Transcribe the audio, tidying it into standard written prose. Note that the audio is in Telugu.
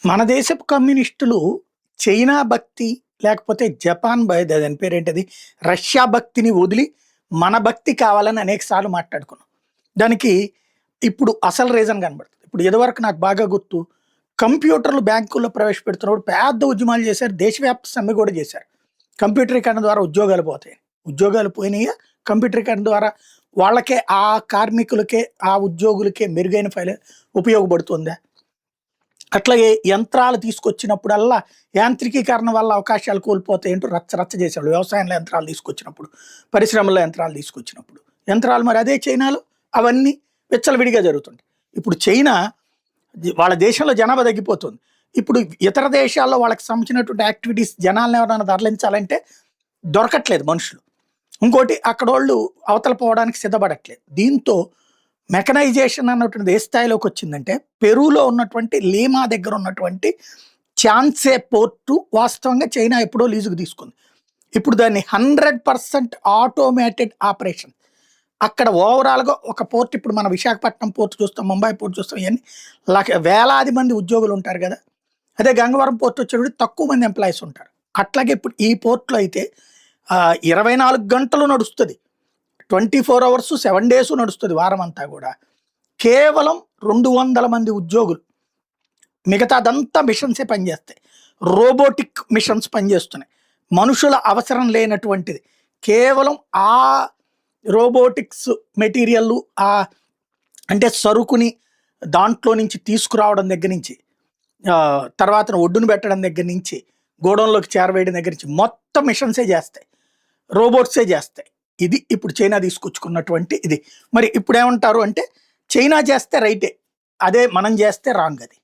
మన దేశపు కమ్యూనిస్టులు చైనా భక్తి లేకపోతే జపాన్ దాని పేరేంటది రష్యా భక్తిని వదిలి మన భక్తి కావాలని అనేక సార్లు మాట్లాడుకున్నాం. దానికి ఇప్పుడు అసలు రీజన్ కనబడుతుంది. ఇప్పుడు ఇదివరకు నాకు బాగా గుర్తు, కంప్యూటర్లు బ్యాంకుల్లో ప్రవేశపెడుతున్నప్పుడు పెద్ద ఉద్యమాలు చేశారు, దేశవ్యాప్త సమ్మె కూడా చేశారు. కంప్యూటరీకరణ ద్వారా ఉద్యోగాలు పోతాయి, ఉద్యోగాలు పోయినాయా కంప్యూటరీకరణ ద్వారా వాళ్ళకే, ఆ కార్మికులకే, ఆ ఉద్యోగులకే మెరుగైన ఫైల్ ఉపయోగపడుతుందా? అట్లాగే యంత్రాలు తీసుకొచ్చినప్పుడల్లా యాంత్రికీకరణ వల్ల అవకాశాలు కోల్పోతాయంటూ రచ్చ రచ్చ చేసేవాళ్ళు. వ్యవసాయంలో యంత్రాలు తీసుకొచ్చినప్పుడు, పరిశ్రమల్లో యంత్రాలు తీసుకొచ్చినప్పుడు, యంత్రాలు మరి అదే చైనాలో అవన్నీ విచ్చలవిడిగా జరుగుతుంది. ఇప్పుడు చైనా వాళ్ళ దేశంలో జనాభా తగ్గిపోతుంది. ఇప్పుడు ఇతర దేశాల్లో వాళ్ళకి సంబంధించినటువంటి యాక్టివిటీస్ జనాలను ఎవరైనా తరలించాలంటే దొరకట్లేదు మనుషులు. ఇంకోటి అక్కడోళ్ళు అవతల పోవడానికి సిద్ధపడట్లేదు. దీంతో మెకనైజేషన్ అన్నటువంటిది ఏ స్థాయిలోకి వచ్చిందంటే, పెరూలో ఉన్నటువంటి లీమా దగ్గర ఉన్నటువంటి ఛాన్సే పోర్టు వాస్తవంగా చైనా ఎప్పుడో లీజుకు తీసుకుంది. ఇప్పుడు దాన్ని 100% ఆటోమేటెడ్ ఆపరేషన్. అక్కడ ఓవరాల్గా ఒక పోర్ట్, ఇప్పుడు మన విశాఖపట్నం పోర్ట్ చూస్తాం, ముంబై పోర్ట్ చూస్తాం, ఇవన్నీ వేలాది మంది ఉద్యోగులు ఉంటారు కదా. అదే గంగవరం పోర్ట్ వచ్చేటప్పుడు తక్కువ మంది ఎంప్లాయీస్ ఉంటారు. అట్లాగే ఇప్పుడు ఈ పోర్ట్లో అయితే 24 గంటలు నడుస్తుంది, 24 అవర్స్ 7 డేస్ నడుస్తుంది, వారం అంతా కూడా. కేవలం 200 మంది ఉద్యోగులు, మిగతాదంతా మిషన్సే పనిచేస్తాయి. రోబోటిక్ మిషన్స్ పనిచేస్తున్నాయి, మనుషుల అవసరం లేనటువంటిది. కేవలం ఆ రోబోటిక్స్ మెటీరియల్, ఆ అంటే సరుకుని దాంట్లో నుంచి తీసుకురావడం దగ్గర నుంచి, తర్వాత ఒడ్డును పెట్టడం దగ్గర నుంచి, గోడౌన్లోకి చేరవేయడం దగ్గర నుంచి మొత్తం మిషన్సే చేస్తాయి, రోబోట్సే చేస్తాయి. ఇది ఇప్పుడు చైనా తీసుకొచ్చుకున్నటువంటి ఇది. మరి ఇప్పుడు ఏమంటారు అంటే, చైనా చేస్తే రైటే, అదే మనం చేస్తే రాంగ్ అది.